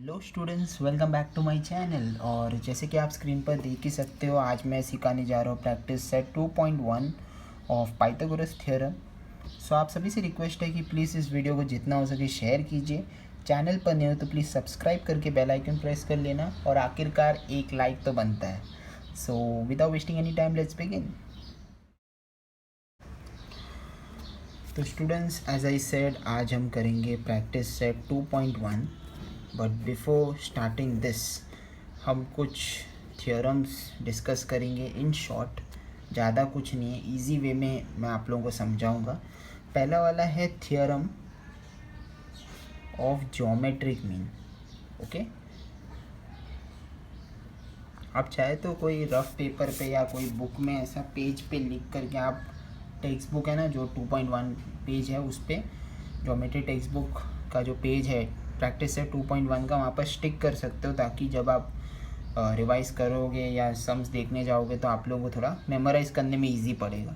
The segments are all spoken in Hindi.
Hello students, welcome back to my channel. और जैसे कि आप स्क्रीन पर देख ही सकते हो, आज मैं सिखाने जा रहा हूँ practice set 2.1 of Pythagoras theorem. So आप सभी से रिक्वेस्ट है कि प्लीज़ इस वीडियो को जितना हो सके शेयर कीजिए। चैनल पर नहीं हो तो प्लीज़ सब्सक्राइब करके बेल आइकन प्रेस कर लेना, और आखिरकार एक लाइक तो बनता है। So without wasting any time, let's begin. तो स्टूडेंट्स, एज आई सेड, आज हम करेंगे practice set 2.1। But before starting this, हम कुछ थियोरम्स डिस्कस करेंगे इन शॉर्ट। ज़्यादा कुछ नहीं है, इजी वे में मैं आप लोगों को समझाऊंगा। पहला वाला है theorem of geometric mean. Okay, आप चाहे तो कोई रफ पेपर पे या कोई बुक में ऐसा पेज पे लिख करके, आप टेक्स्ट बुक है ना जो 2.1 पेज है, उस पर ज्योमेट्री टेक्स्ट बुक का जो पेज है प्रैक्टिस से 2.1 का, वहाँ पर स्टिक कर सकते हो, ताकि जब आप रिवाइज करोगे या सम्स देखने जाओगे तो आप लोगों को थोड़ा मेमोराइज करने में इजी पड़ेगा।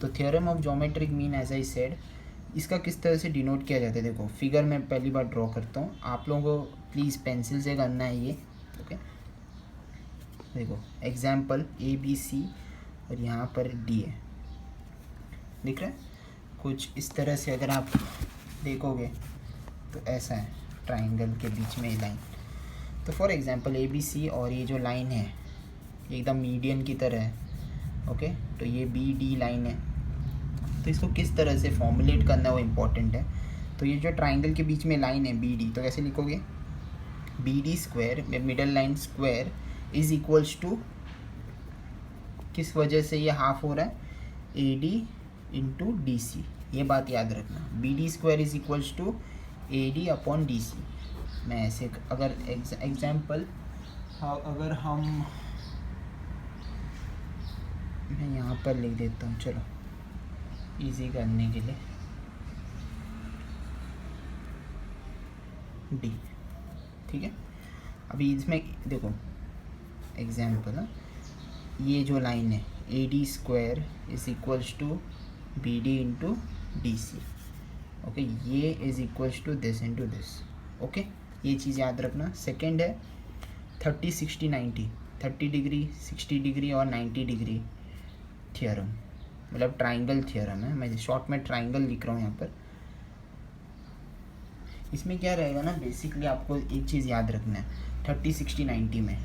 तो theorem of geometric mean, as I said, इसका किस तरह से डिनोट किया जाता है, देखो फिगर में पहली बार ड्रॉ करता हूँ, आप लोगों को प्लीज़ पेंसिल से करना है ये। ओके, देखो एग्जाम्पल ABC और यहाँ पर D है, दिख रहा है कुछ इस तरह से। अगर आप देखोगे तो ऐसा है, ट्राइंगल के बीच में लाइन। तो फॉर एग्जांपल ABC और ये जो लाइन है एकदम मीडियन की तरह है। ओके, तो ये BD लाइन है। तो इसको किस तरह से फॉर्मुलेट करना है वो इम्पोर्टेंट है। तो ये जो ट्राइंगल के बीच में लाइन है BD, तो कैसे लिखोगे, BD square, middle line square, is equals to, किस वजह से ये हाफ हो रहा है, AD इंटू DC। ये बात याद रखना, BD square is equals to AD upon DC। मैं ऐसे अगर एग्जाम्पल, अगर मैं यहाँ पर लिख देता हूँ, चलो इजी करने के लिए, D, ठीक है। अभी इसमें देखो एग्जाम्पल, ये जो लाइन है AD square is equals to BD into DC। Okay, ये is equals to this into this. Okay, ये चीज़ याद रखना। सेकेंड है 30 60 90, 30 डिग्री 60 डिग्री और 90 डिग्री थियरम, मतलब ट्राइंगल थियरम है। मैं शॉर्ट में ट्राइंगल लिख रहा हूँ यहाँ पर। इसमें क्या रहेगा ना, बेसिकली आपको एक चीज़ याद रखना है 30 60 90 में।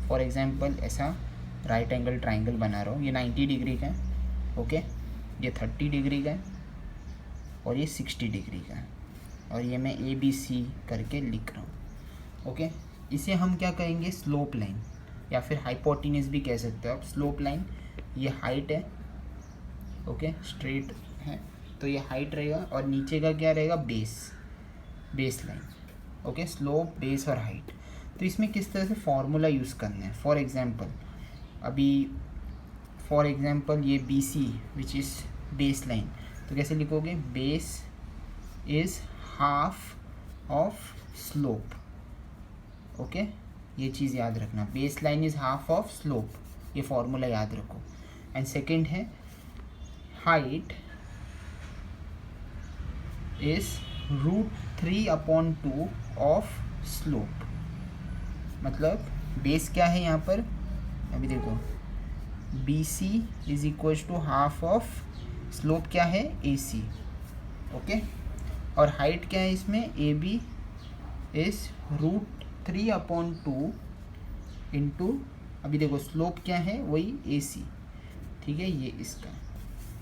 फॉर एग्जांपल ऐसा राइट एंगल ट्राइंगल बना रहा हूँ, ये 90 डिग्री का है। ओके, ये 30 डिग्री का है और ये 60 डिग्री का है, और ये मैं ABC करके लिख रहा हूँ। ओके, इसे हम क्या कहेंगे, स्लोप लाइन, या फिर हाइपोटेन्यूज भी कह सकते हो आप। स्लोप लाइन, ये हाइट है, ओके, स्ट्रेट है तो ये हाइट रहेगा, और नीचे का क्या रहेगा, base line. Okay, slope, base और हाइट। तो इसमें किस तरह से फॉर्मूला यूज़ करना है, फॉर एग्जाम्पल ये BC which is base line, तो कैसे लिखोगे, base is half of slope. Okay, ये चीज़ याद रखना, base line is half of slope, ये फॉर्मूला याद रखो। एंड सेकेंड है हाइट इज़ √3/2 ऑफ स्लोप। मतलब बेस क्या है यहाँ पर, अभी देखो BC is equals to half of slope, क्या है, AC। ओके, और हाइट क्या है इसमें, AB इज √3/2 इंटू, अभी देखो स्लोप क्या है, वही AC, ठीक है, ये इसका।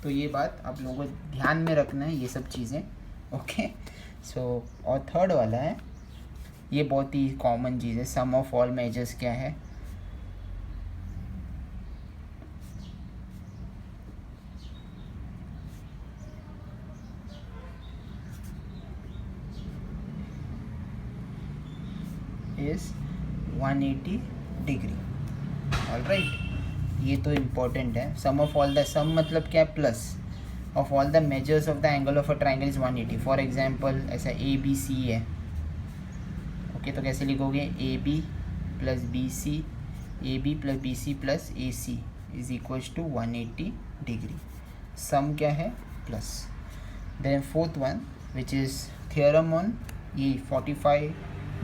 तो ये बात आप लोगों को ध्यान में रखना है, ये सब चीज़ें। ओके, सो और थर्ड वाला है, ये बहुत ही कॉमन चीज़ है, सम ऑफ ऑल मेजर्स क्या है, इज 180 डिग्री। ऑलराइट, ये तो इम्पोर्टेंट है। Sum of all the, sum मतलब क्या है, plus of all the measures of the angle of a triangle is 180। For example ऐसा ABC है। ओके, तो कैसे लिखोगे, AB plus BC, AB plus BC plus AC is equals to 180 degree. Sum क्या है, plus. Then fourth one which is theorem on ये 45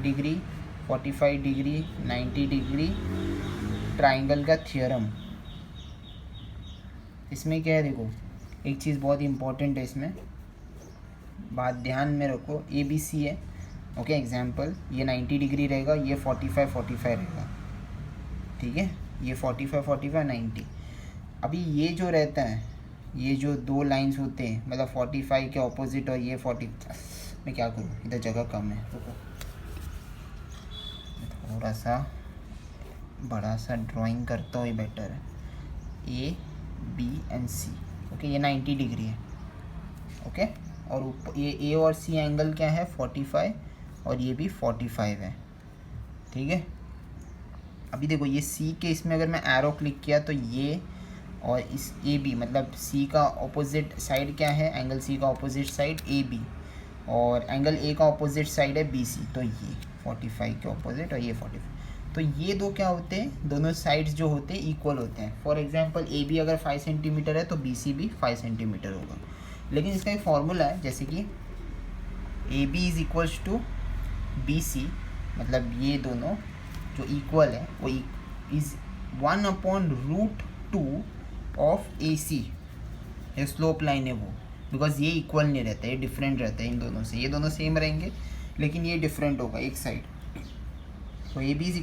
डिग्री 45 डिग्री, 90 डिग्री, ट्राइंगल का थ्योरम। इसमें क्या है, देखो एक चीज़ बहुत इंपॉर्टेंट है, इसमें बात ध्यान में रखो। ABC है, ओके। एग्जाम्पल, ये 90 डिग्री रहेगा, ये 45 रहेगा, ठीक है। ये 45 90। अभी ये जो रहता है, ये जो दो लाइंस होते हैं, मतलब 45 के ऑपोजिट, और ये 40, मैं क्या करूँ, इधर जगह कम है, रुको थोड़ा सा बड़ा सा ड्राइंग करता हूँ, ये बेटर है। A B and C, okay. ये 90 डिग्री है, ओके। और ये A और C एंगल क्या है, 45, और ये भी 45 है, ठीक है। अभी देखो ये C के इसमें अगर मैं एरो क्लिक किया तो ये, और इस AB मतलब C का ऑपोजिट साइड क्या है, एंगल C का ऑपोजिट साइड AB, और एंगल A का ऑपोजिट साइड है BC, तो ये 45 के ऑपोजिट और ये 45। तो ये दो क्या होते हैं, दोनों साइड्स जो होते हैं इक्वल होते हैं। फॉर एग्जांपल AB अगर 5 सेंटीमीटर है तो BC भी 5 सेंटीमीटर होगा। लेकिन इसका एक फॉर्मूला है, जैसे कि AB is equals to BC, मतलब ये दोनों जो इक्वल है वो इज़ 1/√2 ऑफ AC। ये स्लोप लाइन है वो, बिकॉज ये इक्वल नहीं रहता है, ये डिफरेंट रहता है इन दोनों से। ये दोनों सेम रहेंगे लेकिन ये डिफरेंट होगा एक साइड। तो AB is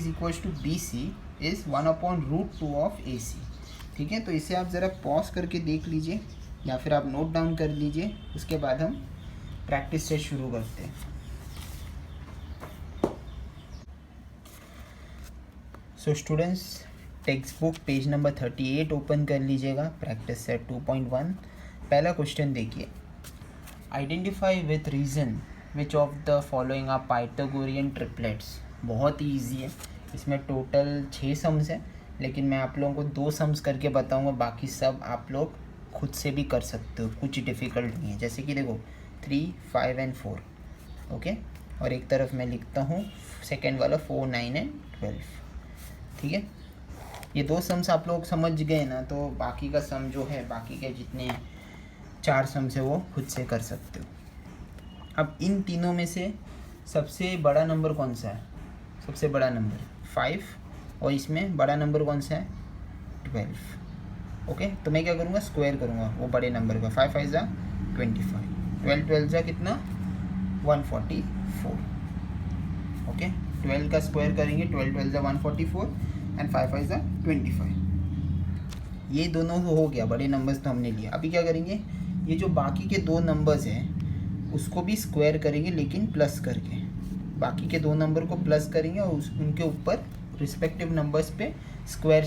equals to BC is 1/√2 of AC, ठीक है। तो इसे आप ज़रा पॉज करके देख लीजिए या फिर आप नोट डाउन कर लीजिए, उसके बाद हम प्रैक्टिस से शुरू करते हैं। So students, textbook page number 38 open कर लीजिएगा, प्रैक्टिस सेट 2.1। पहला क्वेश्चन देखिए, identify with reason which of the following are Pythagorean triplets. बहुत ही ईजी है, इसमें टोटल 6 सम्स हैं, लेकिन मैं आप लोगों को 2 सम्स करके बताऊंगा, बाकी सब आप लोग खुद से भी कर सकते हो, कुछ डिफ़िकल्ट नहीं है। जैसे कि देखो 3, 5 and 4, ओके। और एक तरफ मैं लिखता हूँ सेकेंड वाला 4, 9 and 12, ठीक है। ये 2 सम्स आप लोग समझ गए ना, तो बाकी का सम जो है, बाकी के जितने 4 सम्स है वो खुद से कर सकते हो। अब इन तीनों में से सबसे बड़ा नंबर कौन सा है, सबसे बड़ा नंबर 5, और इसमें बड़ा नंबर कौन सा है 12, ओके। तो मैं क्या करूँगा, स्क्वायर करूँगा वो बड़े नंबर का। 5 5 = 25, 12 12 = कितना 144, ओके। 12 का स्क्वायर करेंगे, 12 12 = 144 एंड 5 5 = 25। ये दोनों हो गया, बड़े नंबर्स तो हमने लिया। अभी क्या करेंगे, ये जो बाकी के 2 नंबर्स हैं उसको भी स्क्वायर करेंगे, लेकिन प्लस करके। बाकी के 2 नंबर को प्लस करेंगे और उनके ऊपर रिस्पेक्टिव नंबर्स पे स्क्वायर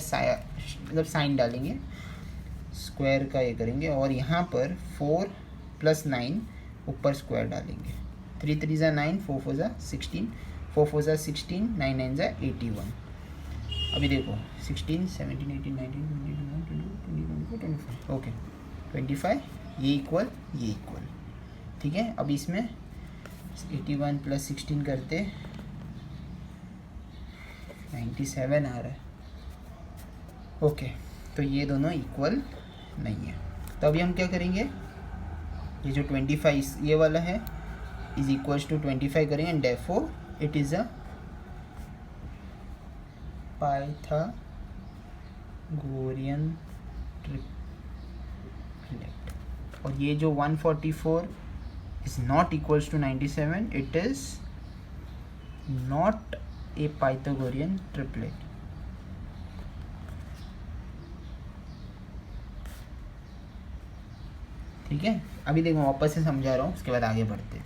मतलब साइन डालेंगे, स्क्वायर का ये करेंगे। और यहाँ पर 4 + 9 ऊपर स्क्वायर डालेंगे। 3 3 = 9, 4 4 = 16, 4 4 = 16, 9 9 = 81। अभी देखो 16 17 18 19 20 21 22 23 24 25, ओके 25, ये इक्वल ये इक्वल, ठीक है। अब इसमें 81 + 16 करते 97 आ रहा है, ओके। तो ये दोनों इक्वल नहीं है। तो अभी हम क्या करेंगे, ये जो 25 ये वाला है इज इक्वल्स टू 25 करेंगे, and therefore it is a Pythagorean triplet. और ये जो 144 is not equals to 97, it is not a Pythagorean triplet. ठीक है। अभी देखो वापस से समझा रहा हूँ, उसके बाद आगे बढ़ते हैं।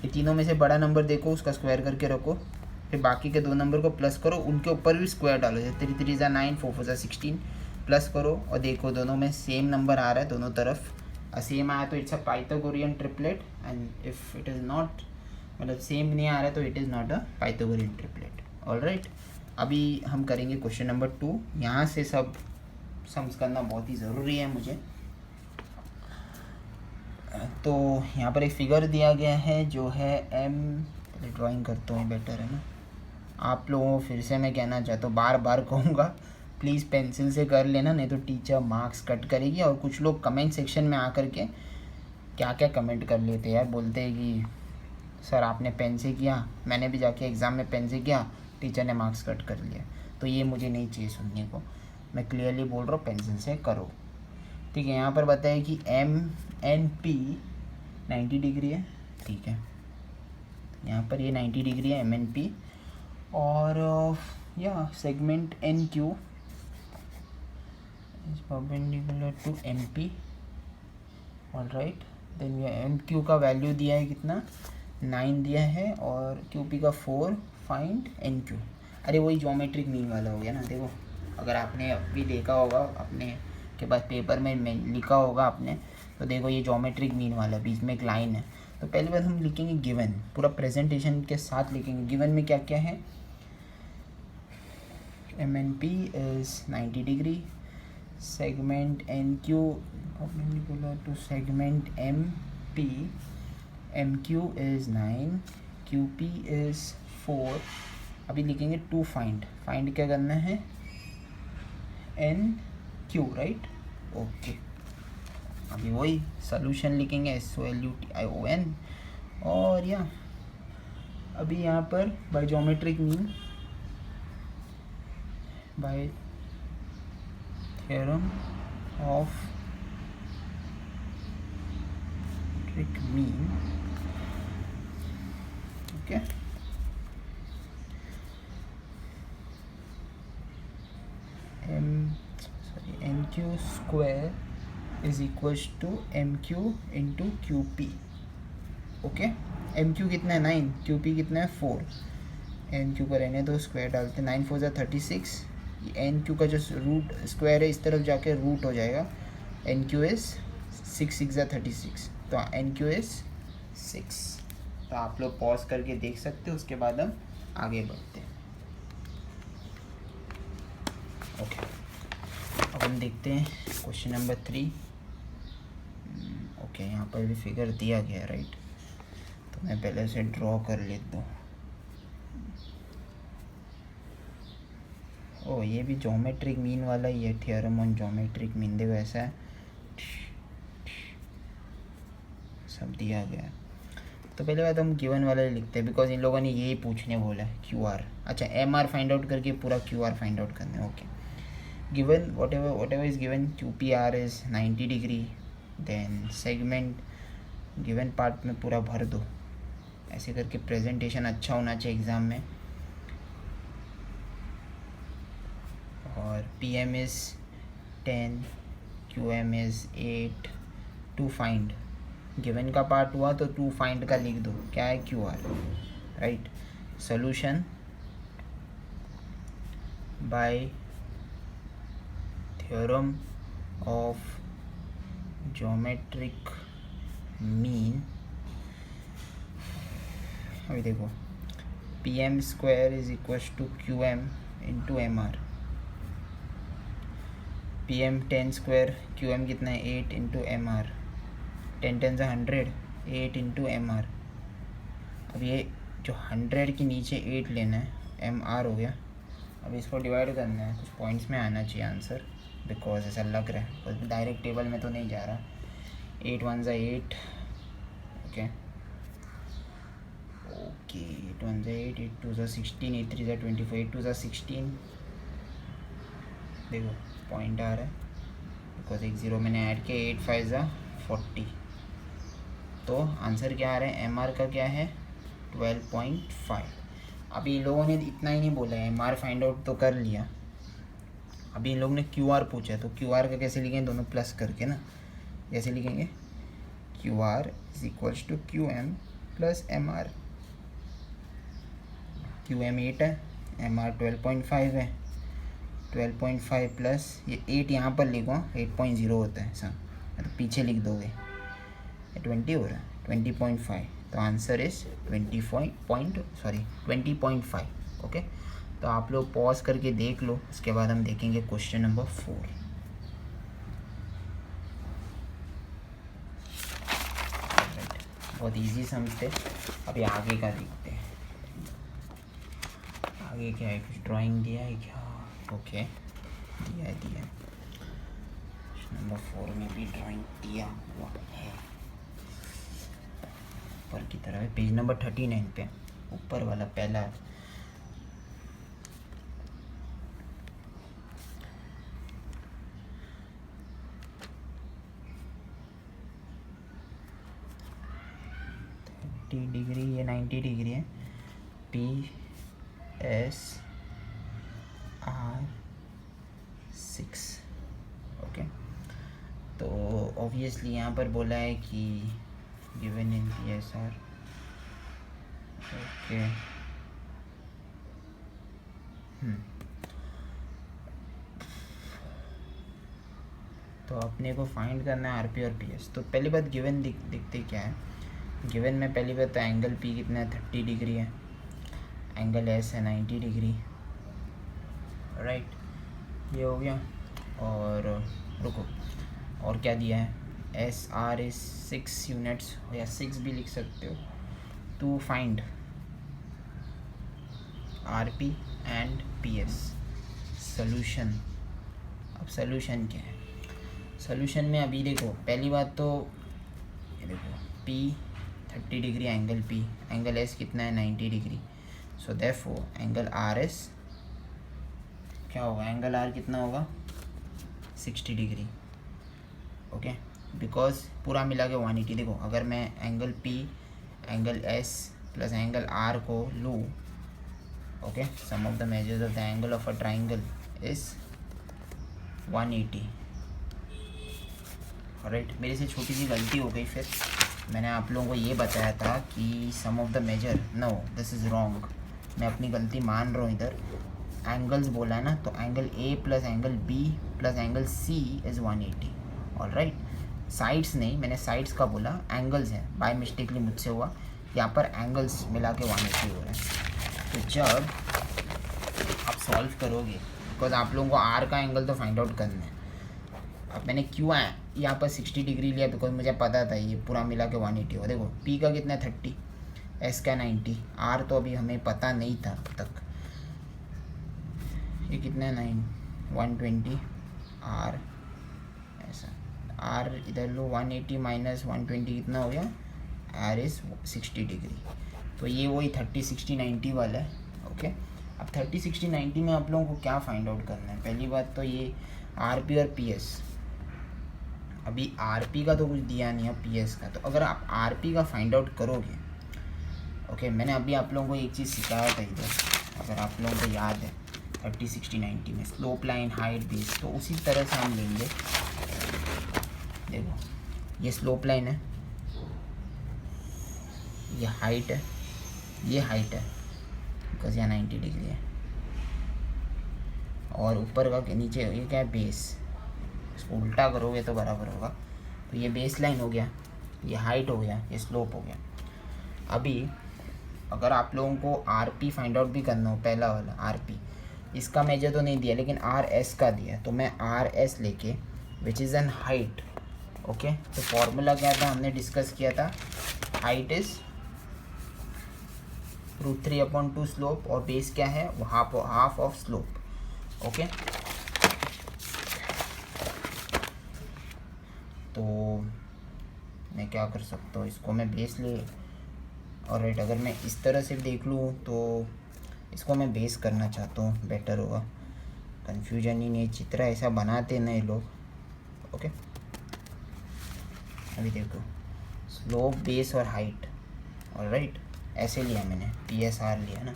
ये तीनों में से बड़ा नंबर देखो, उसका स्क्वायर करके रखो, फिर बाकी के 2 नंबर को प्लस करो, उनके ऊपर भी स्क्वायर डालो। जैसे 3 3 = 9, 4 4 = 16, प्लस करो और देखो दोनों में सेम नंबर आ रहा है, दोनों तरफ सेम आया तो it's a Pythagorean triplet, and if it is not, मतलब सेम नहीं आ रहा है तो it is not a Pythagorean triplet. Alright, अभी हम करेंगे क्वेश्चन नंबर 2। यहाँ से सब सम्स करना बहुत ही ज़रूरी है मुझे। तो यहाँ पर एक फिगर दिया गया है जो है ड्राइंग करता हूँ बेटर है ना। आप लोगों को फिर से मैं कहना चाहता हूँ, बार बार कहूँगा, प्लीज़ पेंसिल से कर लेना, नहीं तो टीचर मार्क्स कट करेगी। और कुछ लोग कमेंट सेक्शन में आकर के क्या क्या कमेंट कर लेते हैं यार, बोलते हैं कि सर आपने पेन से किया, मैंने भी जाके एग्ज़ाम में पेन से किया, टीचर ने मार्क्स कट कर लिया, तो ये मुझे नहीं चाहिए सुनने को। मैं क्लियरली बोल रहा हूँ पेंसिल से करो। ठीक है, यहाँ पर बताया कि MNP 90 डिग्री है। ठीक है, यहाँ पर ये 90 डिग्री है MNP, और या segment NQ is perpendicular to MP। Alright, then ये MQ का वैल्यू दिया है कितना, 9 दिया है, और QP का 4। Find NQ। अरे वही ज्योमेट्रिक मीन वाला हो गया ना। देखो, अगर आपने अभी देखा होगा, अपने के पास पेपर में लिखा होगा आपने, तो देखो ये ज्योमेट्रिक मीन वाला, बीच में एक लाइन है। तो पहली बार हम लिखेंगे गिवन, पूरा प्रेजेंटेशन के साथ लिखेंगे। गिवन में क्या क्या है, MNP is 90 degree, segment NQ perpendicular to segment MP, MQ is 9, QP is 4। अभी लिखेंगे टू फाइंड, फाइंड क्या करना है, NQ, राइट। ओके, अभी वही सोल्यूशन लिखेंगे, SOLUTION। और या अभी यहाँ पर by geometric mean, by theorem of mean, okay, NQ square is equals to MQ into QP। Okay, MQ कितना है 9, QP कितना है 4। NQ को रहने दो, स्क्वायर डालते, 9 4 36। NQ का जो रूट स्क्वायर है इस तरफ जाके रूट हो जाएगा, NQ इज 6 6 36, तो NQ इज 6। तो आप लोग पॉज करके देख सकते हो, उसके बाद हम आगे बढ़ते हैं। ओके, अब हम देखते हैं क्वेश्चन नंबर 3। ओके, यहाँ पर भी फिगर दिया गया, राइट। तो मैं पहले से ड्रॉ कर लेता हूँ। ओ, ये भी ज्योमेट्रिक मीन वाला ही है, थ्योरम ऑन ज्योमेट्रिक मीन। देखो ऐसा है, सब दिया गया है। तो पहले बात हम गिवन वाला लिखते हैं, बिकॉज इन लोगों ने यही पूछने बोला है, QR। अच्छा, MR फाइंड आउट करके पूरा QR फाइंड आउट करना है। Okay, given whatever is given, QPR is 90 degree, then segment given part में पूरा भर दो। ऐसे करके प्रेजेंटेशन अच्छा होना चाहिए एग्ज़ाम में। और PM is 10, QM is 8। To find, given का पार्ट हुआ तो टू फाइंड का लिख दो, क्या है QR, right. Solution by theorem of geometric mean. अभी देखो, PM square is equals to QM into MR। PM 10 square, QM कितना है 8 इंटू MR। 10 10 से 100, 8 इंटू MR। अब ये जो 100 के नीचे 8 लेना है, MR हो गया। अब इसको डिवाइड करना है, कुछ पॉइंट्स में आना चाहिए आंसर, बिकॉज ऐसा लग रहा है, डायरेक्ट टेबल में तो नहीं जा रहा। 8 1 से 8, ओके ओके, 8 1 से 8, 8 2 से 16, 8 3 से 24, 8 2 से 16। देखो पॉइंट आ रहा है, बिकॉज एक ज़ीरो मैंने ऐड किया। 8 5 से 40। तो आंसर क्या आ रहा है, MR का क्या है 12.5। अभी इन लोगों ने इतना ही नहीं बोला है, MR फाइंड आउट तो कर लिया। अभी इन लोगों ने QR पूछा, तो QR का कैसे लिखेंगे, दोनों प्लस करके ना, कैसे लिखेंगे, QR is equals to QM plus MR। QM 8 है, MR 12.5 है। 12.5 प्लस ये 8 यहाँ पर लिखो, 8.0 होता है सब, तो पीछे लिख दोगे, 20 हो रहा है, 20.5। तो आंसर इज 20.5। ओके, तो आप लोग पॉज करके देख लो, उसके बाद हम देखेंगे क्वेश्चन नंबर 4। बहुत इजी समझते। अभी आगे का देखते हैं, आगे क्या है, कुछ ड्राइंग दिया है क्या, ओके दिया है। क्वेश्चन नंबर 4 में भी ड्राइंग दिया हुआ है। ऊपर की तरफ है, पेज नंबर 39 पे ऊपर वाला पहला। डिग्री ये 90 डिग्री है, पी एस आर 6। ओके, तो ऑब्वियसली यहाँ पर बोला है कि given in P S R. Okay, तो अपने को फाइंड करना है आरपी और पीएस। तो पहली बात गिवन दिखते क्या है, गिवन में पहली बात तो एंगल पी कितना है 30 डिग्री है, एंगल एस है 90 डिग्री, राइट, ये हो गया। और रुको, और क्या दिया है, एस आर इज 6 यूनिट्स या 6 भी लिख सकते हो। To find R P and P S solution. अब सोल्यूशन क्या है, सोल्यूशन में अभी देखो पहली बात तो ये देखो P 30 degree angle P, angle S कितना है 90 degree, so therefore angle R S क्या होगा, एंगल आर कितना होगा 60 डिग्री। ओके, बिकॉज पूरा मिला के 180। देखो अगर मैं angle P angle S plus angle R को लूँ, okay, sum of the measures of the angle of a triangle is 180। Right, मेरे से छोटी सी गलती हो गई, फिर मैंने आप लोगों को ये बताया था कि sum of the measure, no this is wrong, मैं अपनी गलती मान रहा हूँ। इधर एंगल्स बोला है ना, तो angle A plus angle B plus angle C is 180। Alright, sides नहीं, मैंने साइड्स का बोला, एंगल्स हैं, बाय मिस्टेकली मुझसे हुआ, यहाँ पर एंगल्स मिला के 180 हो रहा है। तो जब आप सॉल्व करोगे, बिकॉज आप लोगों को आर का एंगल तो फाइंड आउट करना है। अब मैंने क्यों यहाँ पर 60 डिग्री लिया, बिकॉज मुझे पता था ये पूरा मिला के 180 हो। देखो पी का कितना 30, एस का 90, आर तो अभी हमें पता नहीं था अब तक, ये कितना है 120, आर ऐसा, आर इधर लो 180 माइनस 120 कितना हो गया, आर इज़ 60 डिग्री। तो ये वही 30 60 90 वाला है। ओके, अब 30 60 90 में आप लोगों को क्या फाइंड आउट करना है, पहली बात तो ये आर पी और पी एस। अभी आर पी का तो कुछ दिया नहीं है, पी एस का, तो अगर आप आर पी का फाइंड आउट करोगे, ओके, मैंने अभी आप लोगों को एक चीज़ सिखाया था इधर, अगर आप लोगों को याद है 30 60 90 में स्लोप लाइन हाइट बेस, तो उसी तरह से हम लेंगे। देखो ये स्लोप लाइन है, ये हाइट है, ये हाइट है बिकॉज यहाँ 90 डिग्री है, और ऊपर का नीचे ये क्या है बेस, इसको उल्टा करोगे तो बराबर होगा। तो ये बेस लाइन हो गया, ये हाइट हो गया, ये स्लोप हो गया। अभी अगर आप लोगों को आर पी फाइंड आउट भी करना हो, पहला वाला आर पी, इसका मेजर तो नहीं दिया लेकिन आर एस का दिया, तो मैं आर एस लेके which is an height. Okay, तो फॉर्मूला क्या था, हमने डिस्कस किया था, हाइट इज़ √3/2 स्लोप, और बेस क्या है, वो हाफ ऑफ स्लोप। ओके, तो मैं क्या कर सकता हूँ, इसको मैं बेस ले, और राइट, अगर मैं इस तरह से देख लूँ तो इसको मैं बेस करना चाहता हूँ, बेटर होगा, कन्फ्यूजन ही नहीं, चित्र ऐसा बनाते नहीं लोग। ओके, अभी देखो स्लोप बेस और हाइट, और राइट ऐसे लिया मैंने, पी एस आर लिया ना,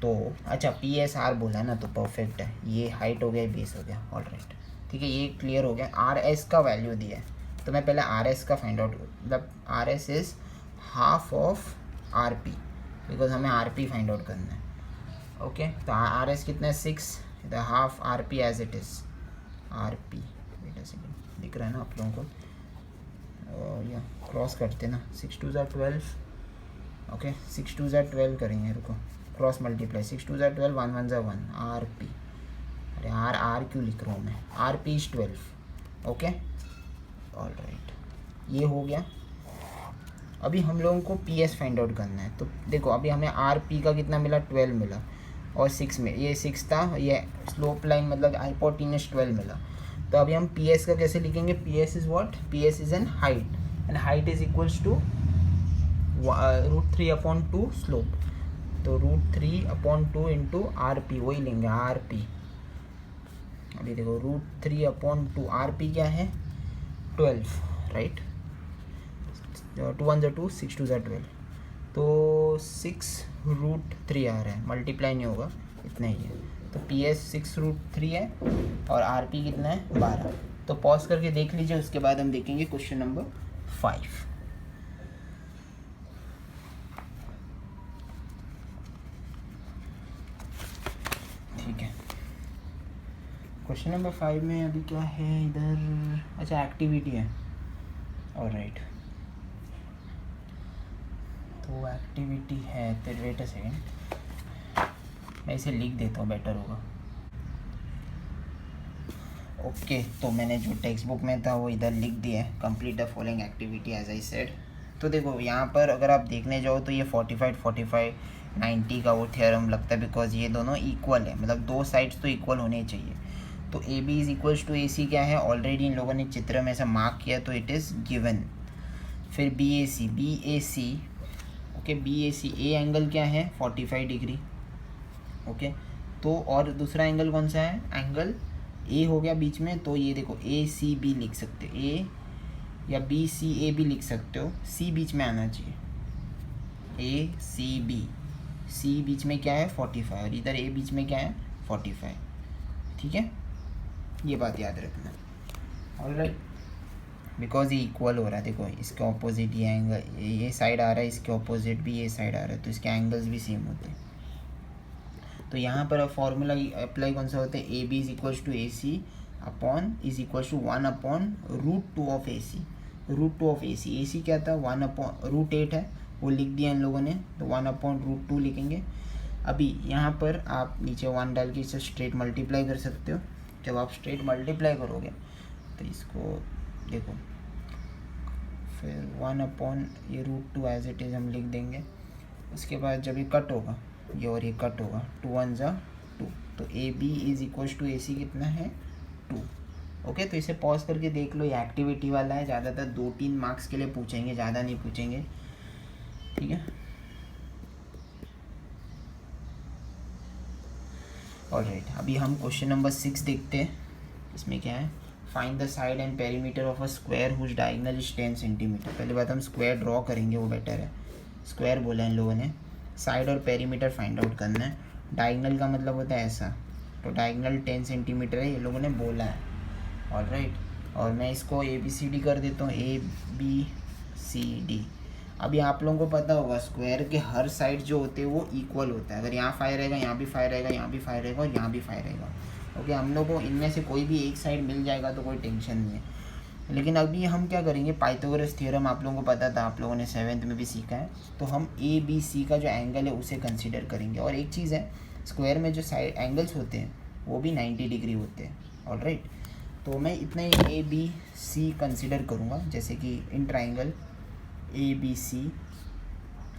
तो अच्छा पी एस आर बोला ना, तो परफेक्ट है, ये हाइट हो गया, बेस हो गया, ऑल राइट, ठीक है, ये क्लियर हो गया। आर एस का वैल्यू दिया है, तो मैं पहले आर एस का फाइंड आउट, मतलब R S is half of R P, because हमें आर पी फाइंड आउट करना है। ओके, तो आर एस कितना है 6, the half R P as it is, R P, wait a second, दिख रहा है ना आप लोगों को, या क्रॉस करते ना, 6 2 12, ओके, 6 2 12 करेंगे, रुको, क्रॉस मल्टीप्लाई, 6 2 12, 1 1 1, आर पी, अरे आर क्यों लिख रहा हूँ मैं, R P is 12। Okay, all right, ये हो गया। अभी हम लोगों को पी एस फाइंड आउट करना है, तो देखो अभी हमें आर पी का कितना मिला, 12 मिला, और 6 में ये 6 था, ये स्लोप लाइन मतलब हाइपोटेन्यूस 12 मिला। तो अभी हम पी एस का कैसे लिखेंगे, P S is what, P S is an height, and height is equals to √3/2 slope, तो √3/2 इंटू RP, वही लेंगे RP। अभी देखो √3/2 RP क्या है 12, राइट। 2 1 2 6 2 12, तो 6√3 आ रहा है, मल्टीप्लाई नहीं होगा, इतना ही है। तो PS 6√3 है और RP कितना है 12। तो पॉज करके देख लीजिए, उसके बाद हम देखेंगे क्वेश्चन नंबर 5। ठीक है, क्वेश्चन नंबर 5 में अभी क्या है इधर, अच्छा एक्टिविटी है, ऑलराइट। तो एक्टिविटी है, तो वेट अ सेकेंड, मैं इसे लिख देता हूँ, बेटर होगा। ओके, तो मैंने जो टेक्स्ट बुक में था वो इधर लिख दिया है, complete the following activity as I said. तो देखो यहाँ पर अगर आप देखने जाओ तो ये 45 90 का वो थ्योरम लगता है, बिकॉज ये दोनों इक्वल है, मतलब दो साइड्स तो इक्वल होने चाहिए। तो A B is equals to A C क्या है, ऑलरेडी इन लोगों ने चित्र में ऐसा मार्क किया, तो इट इज़ गिवन। फिर B A C, okay, B A C, A angle क्या है 45 डिग्री, ओके। तो और दूसरा एंगल कौन सा है, एंगल ए हो गया बीच में, तो ये देखो ACB लिख सकते हो, ए या BCA भी लिख सकते हो, सी बीच में आना चाहिए, ACB, सी बीच में क्या है 45 और इधर ए बीच में क्या है 45, ठीक है, ये बात याद रखना, ऑलराइट। बिकॉज ये इक्वल हो रहा है, देखो इसके ऑपोजिट ये एंगल, ये साइड आ रहा है, इसके ऑपोजिट भी ये साइड आ रहा है, तो इसके एंगल्स भी सेम होते हैं। तो यहाँ पर फॉर्मूला अप्लाई कौन सा होता है, A B is equals to AC upon is equals to 1/√2 of AC, √2 of AC क्या था 1/√8 है, वो लिख दिया इन लोगों ने, तो 1/√2 लिखेंगे। अभी यहाँ पर आप नीचे 1 डाल के इसे स्ट्रेट मल्टीप्लाई कर सकते हो। जब आप स्ट्रेट मल्टीप्लाई करोगे तो इसको देखो, फिर 1/ ये √2 एज इट इज़ हम लिख देंगे। उसके बाद जब ये कट होगा, ये और ये कट होगा, 2 1 जा 2, तो AB is equals to AC कितना है 2, ओके। तो इसे पॉज करके देख लो, ये एक्टिविटी वाला है, ज़्यादातर 2-3 मार्क्स के लिए पूछेंगे, ज़्यादा नहीं पूछेंगे, ठीक है। ऑलराइट, अभी हम क्वेश्चन नंबर 6 देखते हैं। इसमें क्या है, find the side and perimeter of a square whose diagonal is 10 centimetre. पहले बात हम स्क्वायर ड्रॉ करेंगे, वो बेटर है। स्क्वायर बोला इन लोगों ने, साइड और पेरीमीटर फाइंड आउट करना है। डायगोनल का मतलब होता है ऐसा, तो डायगोनल 10 सेंटीमीटर है, ये लोगों ने बोला है, ऑलराइट। और मैं इसको ABCD कर देता हूँ, ABCD। अभी आप लोगों को पता होगा स्क्वायर के हर साइड जो होते हैं वो इक्वल होता है। अगर यहाँ 5 रहेगा, यहाँ भी 5 रहेगा, यहाँ भी 5 रहेगा और यहाँ भी 5 रहेगा, ओके। हम लोग को इनमें से कोई भी एक साइड मिल जाएगा तो कोई टेंशन नहीं है। लेकिन अभी हम क्या करेंगे, पाइथागोरस थ्योरम आप लोगों को पता था, आप लोगों ने 7th में भी सीखा है, तो हम ABC का जो एंगल है उसे कंसिडर करेंगे। और एक चीज़ है, स्क्वायर में जो साइड एंगल्स होते हैं वो भी 90 डिग्री होते हैं, ऑलराइट। तो मैं इतने ABC कंसिडर करूँगा, जैसे कि in triangle ABC,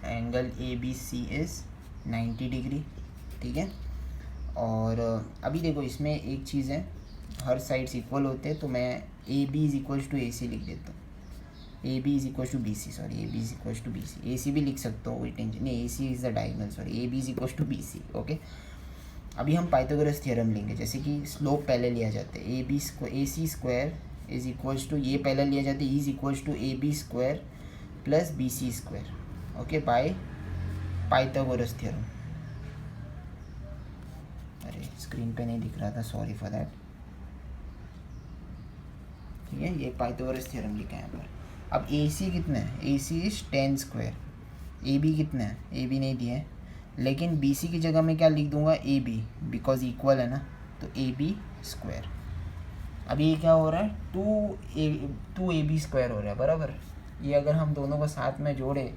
angle ABC is 90 degree, ठीक है। और अभी देखो इसमें एक चीज़ है, हर साइड्स इक्वल होते हैं, तो मैं AB is equals to AC लिख देता हूँ, AB is equals to BC, sorry AB is equals to BC, AC भी लिख सकता हूँ, कोई टेंशन नहीं, AC is the diagonal, sorry AB is equals to BC, okay. अभी हम पाइथागोरस थ्योरम लेंगे, जैसे कि स्लोप पहले लिया जाता है, AC square is equals to, ये पहले लिया जाता है, is equals to AB square plus BC square, okay, by Pythagoras theorem. अरे स्क्रीन पे नहीं दिख रहा था, सॉरी फॉर दैट, ठीक है। ये पाइथागोरस थ्योरम लिखा है यहाँ पर। अब AC कितना है, AC इज 10 स्क्वायर, AB कितना है, AB नहीं दिया है, लेकिन BC की जगह में क्या लिख दूंगा AB, बिकॉज इक्वल है ना, तो AB स्क्वायर। अभी ये क्या हो रहा है, 2AB स्क्वायर हो रहा है, बराबर। ये अगर हम दोनों को साथ में जोड़े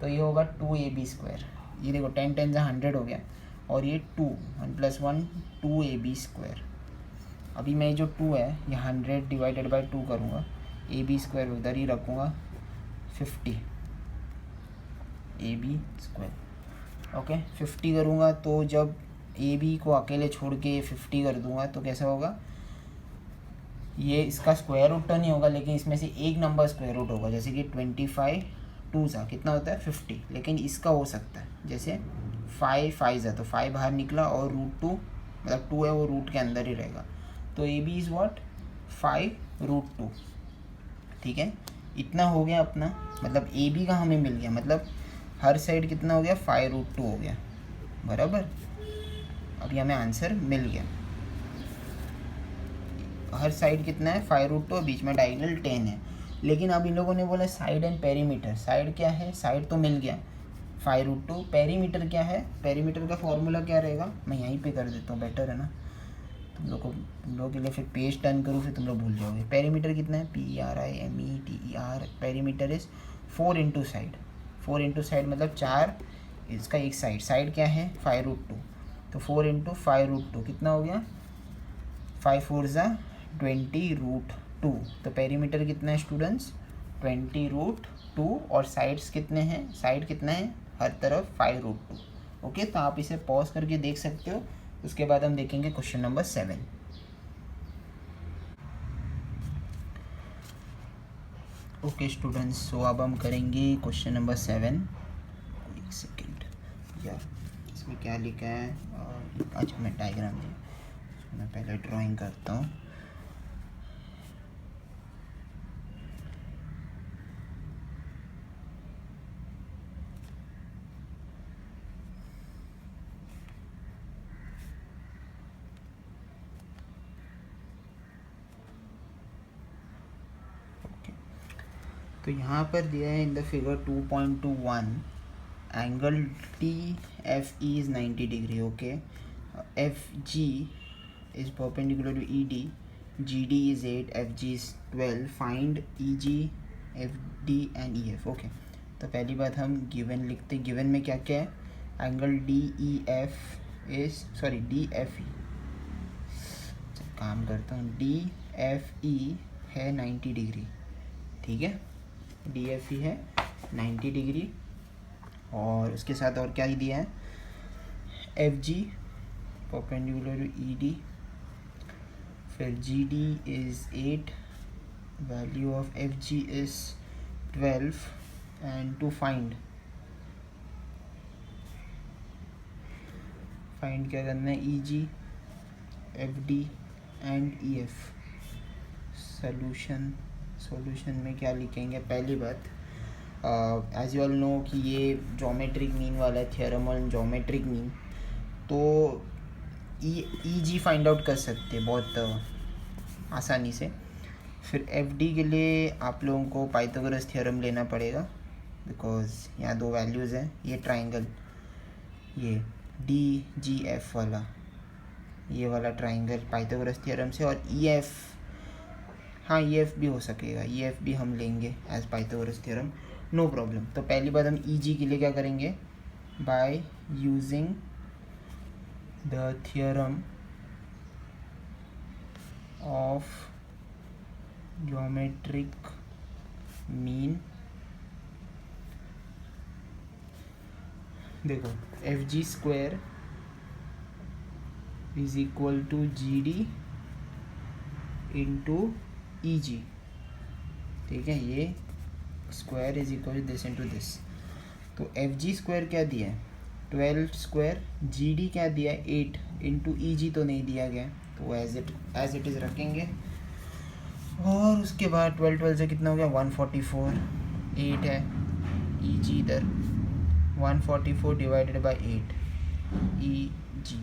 तो ये होगा 2AB स्क्वायर। ये देखो 10 10 से 100 हो गया, और ये 2 1 + 1 2AB स्क्वायर। अभी मैं जो 2 है ये 100 डिवाइडेड बाई 2 करूँगा, AB स्क्वायर उधर ही रखूँगा, 50 AB स्क्वायर, ओके। 50 करूँगा तो जब AB को अकेले छोड़ के 50 कर दूँगा तो कैसा होगा, ये इसका स्क्वायर रूट तो नहीं होगा, लेकिन इसमें से एक नंबर स्क्वायर रूट होगा, जैसे कि 25 2 सा कितना होता है 50, लेकिन इसका हो सकता है जैसे 5 5 सा तो 5 बाहर निकला और √2 मतलब 2 है वो रूट के अंदर ही रहेगा, तो ए बी इज़ व्हाट 5√2। ठीक है, इतना हो गया अपना, मतलब ए बी का हमें मिल गया, मतलब हर साइड कितना हो गया 5√2 हो गया बराबर। अभी हमें आंसर मिल गया, हर साइड कितना है 5√2, बीच में डायगोनल 10 है। लेकिन अब इन लोगों ने बोला साइड एंड पेरीमीटर, साइड क्या है, साइड तो मिल गया 5√2, पेरीमीटर क्या है, पेरीमीटर का फॉर्मूला क्या रहेगा, मैं यहीं पे कर देता हूँ बेटर है ना, तुम लोग के लिए फिर पेज टर्न करूँ फिर तुम लोग भूल जाओगे। पेरीमीटर कितना है PRIMETER, perimeter is 4 into side, 4 into side मतलब 4, इसका एक साइड, साइड क्या है 5√2, तो 4 इंटू 5√2 कितना हो गया 5 4 ज़ा 20√2, तो पेरीमीटर कितना है स्टूडेंट्स 20√2, और साइड्स कितने हैं, साइड कितना है हर तरफ 5√2। ओके, तो आप इसे पॉज करके देख सकते हो, उसके बाद हम देखेंगे क्वेश्चन नंबर 7। ओके स्टूडेंट्स, सो अब हम करेंगे क्वेश्चन नंबर 7। एक सेकेंड यार, इसमें क्या लिखा है, अच्छा मैं डायग्राम दिया, मैं पहले ड्राइंग करता हूँ। तो यहाँ पर दिया है in the figure 2.21 angle TFE is 90 degree, okay, FG is perpendicular to ED, GD is 8, FG is 12, find EG, FD and EF। Okay, तो पहली बात हम गिवन लिखते, गिवन में क्या क्या है, angle DEF is sorry DFE, काम करता हूँ, DFE है 90 डिग्री, ठीक है, DFE है 90 डिग्री, और उसके साथ और क्या ही दिया है, FG परपेंडिकुलर टू ED, फिर GD is 8, value of FG is 12, and to find क्या करना है, EG, FD and EF। Solution में क्या लिखेंगे, पहली बात एज यू ऑल नो कि ये ज्योमेट्रिक मीन वाला है, थ्योरम ऑन ज्योमेट्रिक मीन, तो EG फाइंड आउट कर सकते हैं बहुत आसानी से। फिर FD के लिए आप लोगों को पाइथागोरस थ्योरम लेना पड़ेगा, बिकॉज यहाँ दो वैल्यूज़ हैं, ये ट्राइंगल, ये DGF वाला, ये वाला ट्राइंगल पाइथागोरस थ्योरम से, और EF, हाँ EF भी हो सकेगा, EF भी हम लेंगे as Pythagoras theorem, no problem. तो पहली बात हम EG के लिए क्या करेंगे, by using the theorem of geometric mean, देखो FG square is equal to GD into EG, ठीक है, ये square is equal to this into this, तो FG स्क्वायर क्या दिया है 12 स्क्वायर, GD क्या दिया है 8 इंटू EG तो नहीं दिया गया, तो एज इट इज़ रखेंगे, और उसके बाद 12 से कितना हो गया 144, 8 है, EG इधर 144 डिवाइडेड बाई 8 EG,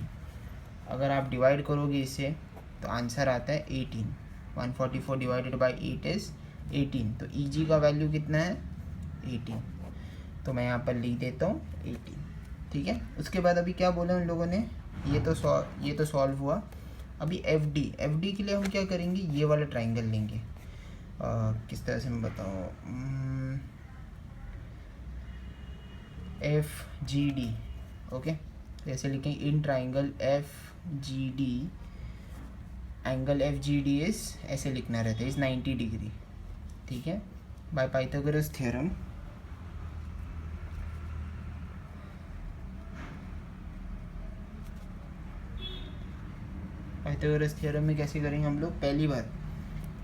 अगर आप डिवाइड करोगे इसे तो आंसर आता है 18, 144 डिवाइडेड बाई 8 इज़ 18, तो EG का वैल्यू कितना है 18, तो मैं यहाँ पर लिख देता हूँ 18, ठीक है। उसके बाद अभी क्या बोला उन लोगों ने, ये तो सॉल्व हुआ। अभी FD के लिए हम क्या करेंगे, ये वाला ट्राइंगल लेंगे, किस तरह से मैं बताऊँ, FGD, ओके, जैसे लिखेंगे in triangle FGD, angle FGD is ऐसे लिखना रहता है, इज 90 डिग्री, ठीक है, bye Pythagoras theorem. Pythagoras theorem में कैसे करेंगे हम लोग, पहली बार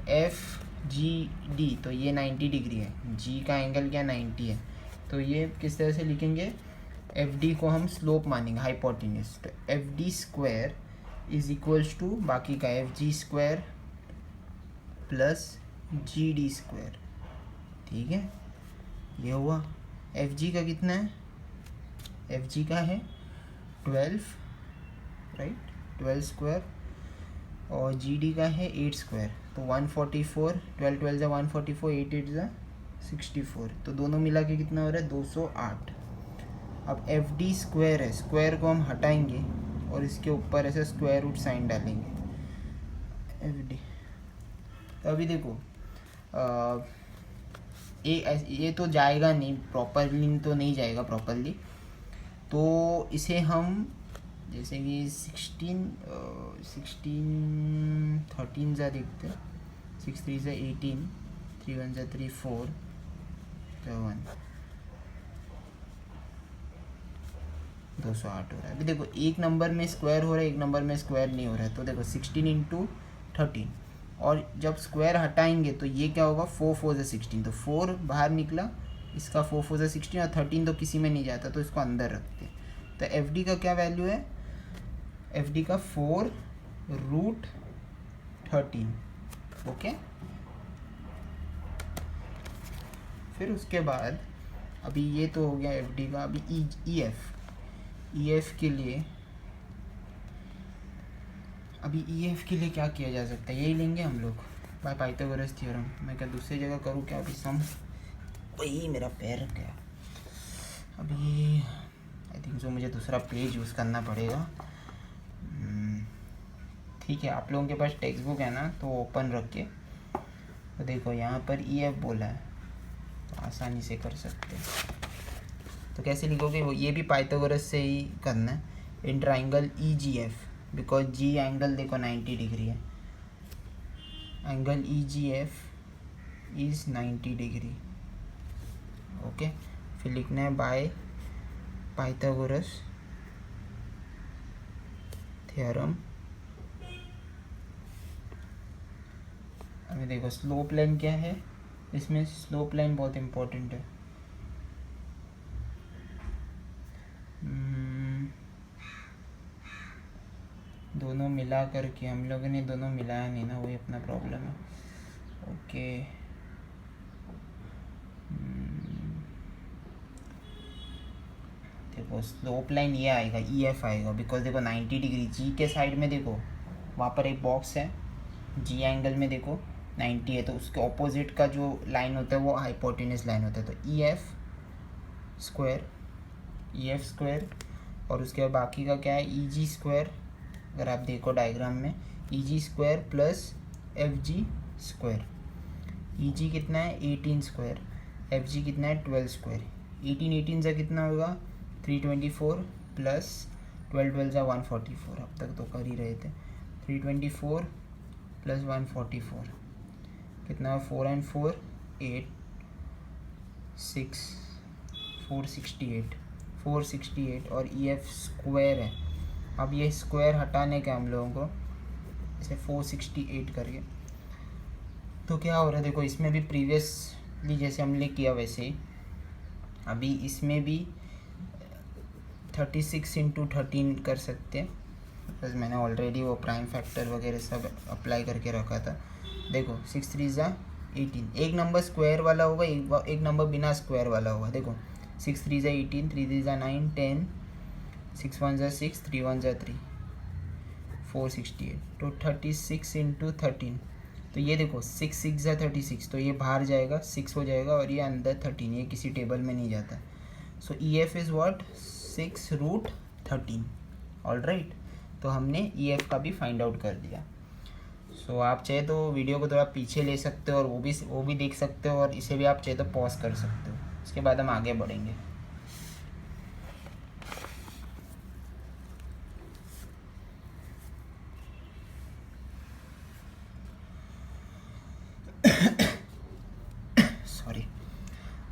FGD, तो ये 90 डिग्री है, G का एंगल क्या 90 है, तो ये किस तरह से लिखेंगे, एफ डी को हम स्लोप मानेंगे हाइपोटेन्यूज, तो F D square is equals to बाकी का F G square plus G D square, ठीक है। ये हुआ एफ जी का कितना है, एफ जी का है 12, राइट, 12 स्क्वायर, और जी डी का है 8 स्क्वायर, तो 144, 12 12 जा 144, 8 8 जा 64, तो दोनों मिला के कितना हो रहा है 208। अब एफ डी स्क्वायर है, स्क्वायर को हम हटाएंगे और इसके ऊपर ऐसे स्क्वायर रूट साइन डालेंगे एफ डी। तो अभी देखो ये तो जाएगा नहीं प्रॉपरली, तो नहीं जाएगा प्रॉपरली, तो इसे हम जैसे कि 16 13 जा देखते हैं, 6 3 जा 18, 3 1 जा 3 4 1 208 हो रहा है। अभी देखो एक नंबर में स्क्वायर हो रहा है, एक नंबर में स्क्वायर नहीं हो रहा है, तो देखो 16 इंटू 13, और जब स्क्वायर हटाएंगे तो ये क्या होगा 4 4 जा 16, तो 4 बाहर निकला, इसका 4 4 जा 16, और 13 तो किसी में नहीं जाता, तो इसको अंदर रखते हैं। तो एफ डी का क्या वैल्यू है, एफ डी का 4 रूट 13, ओके। फिर उसके बाद अभी ये तो हो गया एफ डी का। अभी ई एफ के लिए, अभी ई एफ के लिए क्या किया जा सकता है, यही लेंगे हम लोग बाय पाइथागोरस थ्योरम। मैं क्या दूसरी जगह करूँ क्या, अभी सम वही मेरा पैर गया। अभी आई थिंक सो मुझे दूसरा पेज यूज़ करना पड़ेगा, ठीक है। आप लोगों के पास टेक्स्ट बुक है ना, तो ओपन रख के, तो देखो यहाँ पर ई एफ बोला है, तो आसानी से कर सकते हैं। तो कैसे लिखोगे, वो ये भी पाइथागोरस से ही करना है, in triangle E G F, because G angle देखो 90 डिग्री है, angle E G F is 90 degree, okay. फिर लिखना है बाय पाइथागोरस थ्योरम। अभी देखो स्लोप लाइन क्या है, इसमें स्लोप लाइन बहुत इम्पोर्टेंट है। दोनों मिला करके, हम लोगों ने दोनों मिलाया नहीं ना, वही अपना प्रॉब्लम है, ओके। देखो स्लोप लाइन ये आएगा, ई एफ आएगा, बिकॉज देखो 90 डिग्री जी के साइड में, देखो वहाँ पर एक बॉक्स है, जी एंगल में देखो 90 है, तो उसके ऑपोजिट का जो लाइन होता है वो हाइपोटेन्यूज लाइन होता है, तो ई एफ स्क्वायर, और उसके बाद बाकी का क्या है ई जी स्क्वायर। अगर आप देखो डायग्राम में, E G square plus F G square, E G कितना है 18 स्क्वायर, एफ जी कितना है 12 स्क्वायर, 18 से कितना होगा 324 प्लस 12 12 जा 144, अब तक तो कर ही रहे थे, 324 प्लस 144 कितना, 4 and 4 8 6 468 और ई एफ स्क्वायर है। अब ये स्क्वायर हटाने का हम लोगों को इसे 468 करके, तो क्या हो रहा है देखो, इसमें भी प्रीवियसली जैसे हमने किया वैसे ही अभी इसमें भी 36 इंटू 13 कर सकते हैं, बस मैंने ऑलरेडी वो प्राइम फैक्टर वगैरह सब अप्लाई करके रखा था। देखो 6 3 जा 18, एक नंबर स्क्वायर वाला होगा, एक नंबर बिना स्क्वायर वाला होगा। देखो 6 3 जा 18, 3 3 जा 9 10, 6 1 जा 6, 3 1 जा 3, 468, तो 36 इंटू 13, तो ये देखो 6 6 जा 36, तो ये बाहर जाएगा 6 हो जाएगा, और ये अंदर 13, ये किसी टेबल में नहीं जाता। So E F is what 6 root 13, alright. तो हमने ई एफ का भी फाइंड आउट कर दिया। सो आप चाहे तो वीडियो को थोड़ा पीछे ले सकते हो और वो भी देख सकते हो, और इसे भी आप चाहे तो पॉज कर सकते हो, उसके बाद हम आगे बढ़ेंगे। सॉरी,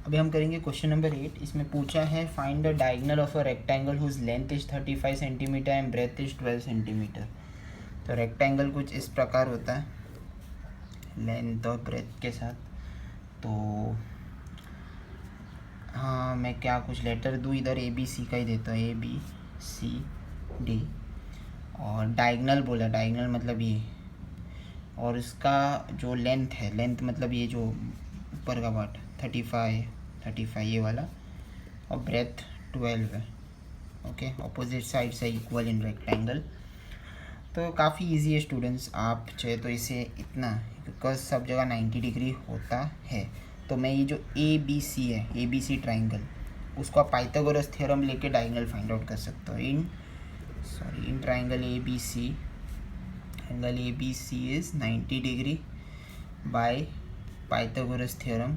अभी हम करेंगे क्वेश्चन नंबर 8। इसमें पूछा है find the diagonal of a rectangle whose length is 35 centimetre and breadth is 12 centimetre. तो रेक्टेंगल कुछ इस प्रकार होता है लेंथ और ब्रेथ के साथ। तो हाँ, मैं क्या कुछ लेटर दूँ, इधर ए बी सी का ही देता हूँ, ए बी सी डी। और डायगनल बोला, डायगनल मतलब ये, और इसका जो लेंथ है, लेंथ मतलब ये जो ऊपर का पार्ट 35 ये वाला, और ब्रेथ 12 है। ओके, ऑपोजिट साइड से इक्वल इन रेक्टेंगल। तो काफ़ी इजी है स्टूडेंट्स, आप चाहे तो इसे इतना, बिकॉज सब जगह 90 डिग्री होता है। तो मैं ये जो ए बी सी है, ए बी सी ट्राइंगल, उसको आप पाइथागोरस थ्योरम लेके डायगोनल फाइंड आउट कर सकते हो। In triangle A B C, angle A B C is 90 degree by Pythagoras theorem.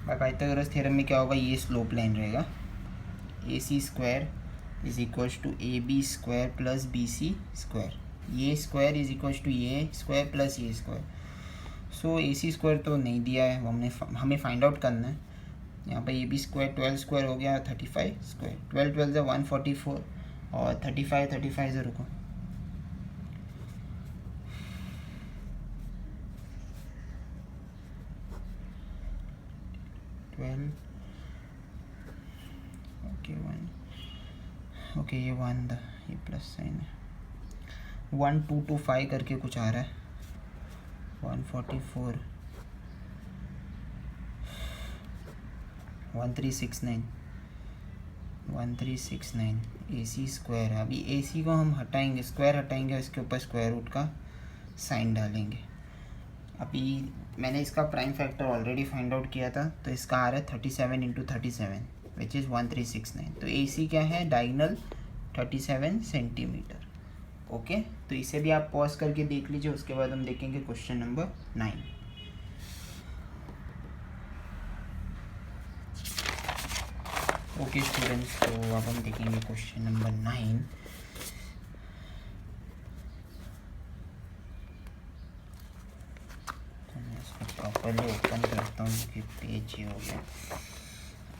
By Pythagoras theorem में क्या होगा, ये स्लोप लाइन रहेगा, A C square is equals to A B square plus B C square, ये स्क्वायर इज इक्वल्स टू ये स्क्वायर प्लस ये square. So A C square तो नहीं दिया है, वो हमें फाइंड आउट करना है। यहाँ पर ए बी स्क्वायर 12 स्क्वायर हो गया, 35 स्क्वायर, 12 से 144, और 35 से रुको, ओके ये 1 था, ये प्लस साइन है, 1225 करके कुछ आ रहा है, 144, 1369 ए सी स्क्वायर है। अभी ए सी को हम हटाएंगे, स्क्वायर हटाएंगे, इसके ऊपर स्क्वायर रूट का साइन डालेंगे। अभी मैंने इसका prime factor already find out किया था, तो इसका आ रहा है 37 इंटू 37 विच इज़ 1369। तो ए सी क्या है, डायगनल 37 सेंटीमीटर। ओके, तो इसे भी आप पॉज करके देख लीजिए, उसके बाद हम देखेंगे क्वेश्चन नंबर 9। ओके स्टूडेंट्स, तो अब हम देखेंगे क्वेश्चन नंबर 9। तो मैं इसको प्रॉपरली ओपन करता हूँ क्योंकि पेज ये हो गया।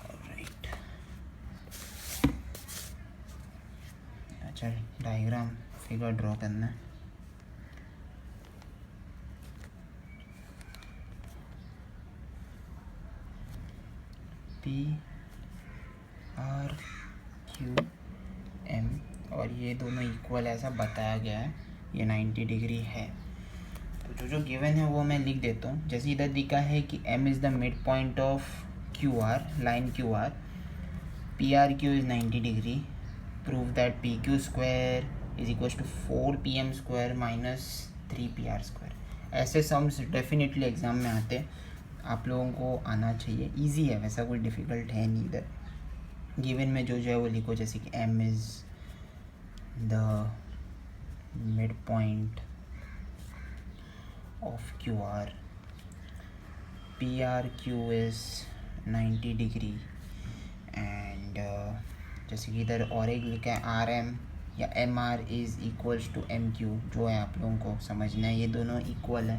ऑलराइट, अच्छा डायग्राम फिगर ड्रॉ करना है। पी आर क्यू एम, और ये दोनों इक्वल ऐसा बताया गया है, ये 90 डिग्री है। तो जो गिवन है वो मैं लिख देता हूँ। जैसे इधर दिखा है कि m is the mid point of Q R, line Q R, P R Q is 90 degree, prove that P Q square is equal to 4pm square minus 3pr square. ऐसे सम्स डेफिनेटली एग्ज़ाम में आते हैं, आप लोगों को आना चाहिए, इजी है, वैसा कोई डिफ़िकल्ट है नहीं। इधर गिवन में जो है वो लिखो, जैसे कि m is the mid point of QR, PRQ is 90 degree, and जैसे कि इधर और एक लिखा है RM या MR is equals to MQ, जो है आप लोगों को समझना है, ये दोनों इक्वल है,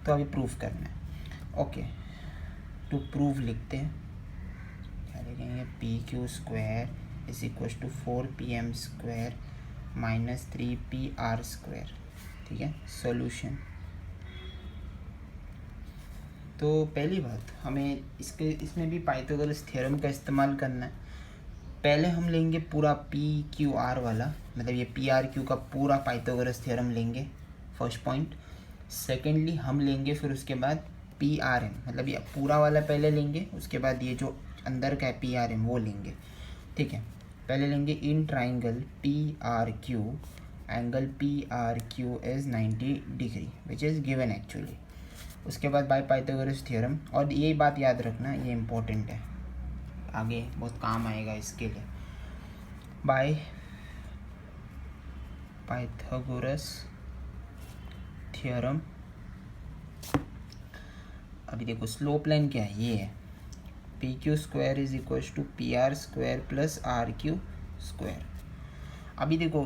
तो अभी प्रूफ करना है। ओके, टू प्रूव लिखते हैं, क्या लिखेंगे, PQ square is equals to 4pm square minus 3pr square. ठीक है, सॉल्यूशन। तो पहली बात, हमें इसमें भी पाइथागोरस थ्योरम का इस्तेमाल करना है। पहले हम लेंगे पूरा पी क्यू आर वाला, मतलब ये पी आर क्यू का पूरा पाइथागोरस थ्योरम लेंगे, फर्स्ट पॉइंट। सेकेंडली हम लेंगे फिर उसके बाद पी आर एम, मतलब ये पूरा वाला पहले लेंगे, उसके बाद ये जो अंदर का है पी आर एम वो लेंगे। ठीक है, पहले लेंगे इन triangle P R Q, angle P R Q is 90 degree which is given actually. उसके बाद बाय पाइथागोरस थ्योरम, और यही बात याद रखना, ये इम्पोर्टेंट है, आगे बहुत काम आएगा इसके लिए। बाय पाइथागोरस थ्योरम, अभी देखो स्लोप लाइन क्या है, ये है P Q square is equal to P R square plus R Q square. अभी देखो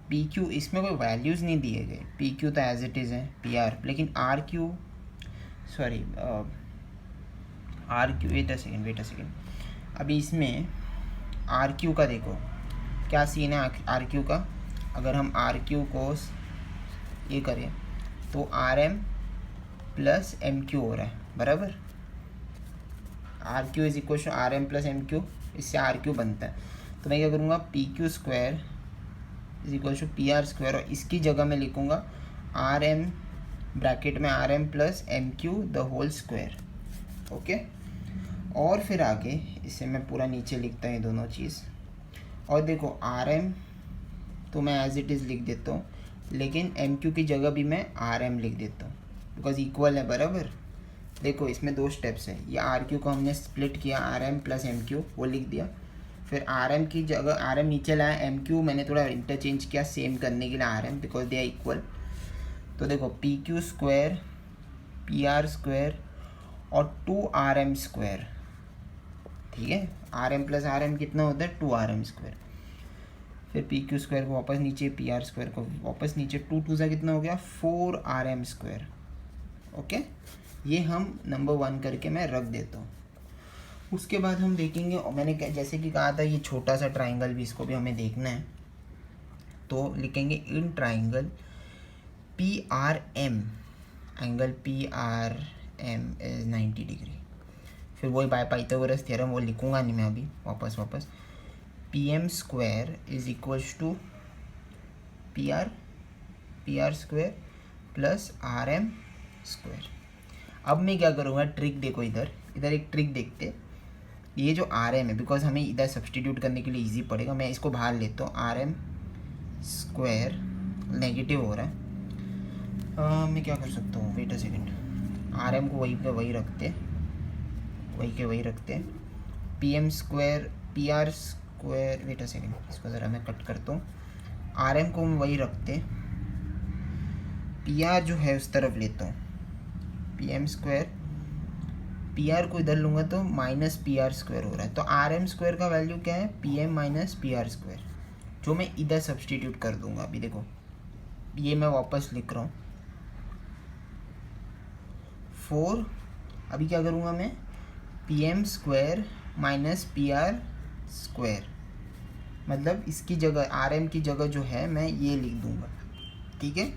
पी क्यू, इसमें कोई वैल्यूज़ नहीं दिए गए, पी क्यू तो एज इट इज़ है पी आर, लेकिन R Q, sorry R Q, wait a second, अभी इसमें आर क्यू का देखो क्या सीन है। आर क्यू का, अगर हम आर क्यू को ये करें तो R M plus M Q हो रहा है, बराबर। R Q is equal to R M plus M Q, इससे आर क्यू बनता है। तो मैं क्या करूँगा, P Q square is equal to P R square, और इसकी जगह मैं लिखूँगा आर एम ब्रैकेट में R M plus M Q the whole square. Okay, और फिर आगे इसे मैं पूरा नीचे लिखता हूँ ये दोनों चीज़। और देखो आर एम तो मैं एज इट इज़ लिख देता हूँ, लेकिन एम क्यू की जगह भी मैं आर एम लिख देता हूँ बिकॉज इक्वल है, बराबर। देखो इसमें दो स्टेप्स है, ये आर क्यू को हमने स्प्लिट किया, R M plus M Q वो लिख दिया, फिर आर एम की जगह आर एम नीचे लाया, एम क्यू मैंने थोड़ा इंटरचेंज किया सेम करने के लिए R M because they are equal. तो देखो P Q square P R square और 2rm स्क्वायर, ठीक है। R M plus R M कितना होता है 2rm स्क्वायर। फिर पी क्यू स्क्वायर को वापस नीचे, पी आर स्क्वायर को वापस नीचे, 2 2 सा कितना हो गया 4rm स्क्वायर। ओके, ये हम नंबर 1 करके मैं रख देता हूँ। उसके बाद हम देखेंगे, और मैंने जैसे कि कहा था ये छोटा सा ट्राइंगल भी, इसको भी हमें देखना है। तो लिखेंगे in triangle P R M, angle P R M is 90 degree. फिर वही बाय पाइथागोरस थ्योरम वो लिखूंगा नहीं मैं अभी, वापस P M square is equals to P R square plus R M square. अब मैं क्या करूँगा, ट्रिक देखो, इधर एक ट्रिक देखते। ये जो आर एम है, बिकॉज हमें इधर सब्सटीट्यूट करने के लिए इजी पड़ेगा, मैं इसको बाहर लेता हूँ। आर एम स्क्वायर नेगेटिव हो रहा है, मैं क्या कर सकता हूँ, wait a second, R M को वही पे वही रखते, P M square P R square, wait a second, इसको ज़रा मैं कट करता हूँ। आर एम को हम वही रखते, पी आर जो है उस तरफ लेता हूँ, P M square, P R को इधर लूँगा तो माइनस पी आर स्क्वायर हो रहा है। तो आर एम स्क्वायर का वैल्यू क्या है, P M minus P R square, जो मैं इधर सब्सटीट्यूट कर दूँगा। अभी देखो ये मैं वापस लिख रहा हूँ 4, अभी क्या करूँगा मैं, P M square minus P R square, मतलब इसकी जगह आर एम की जगह जो है मैं ये लिख दूँगा, ठीक है।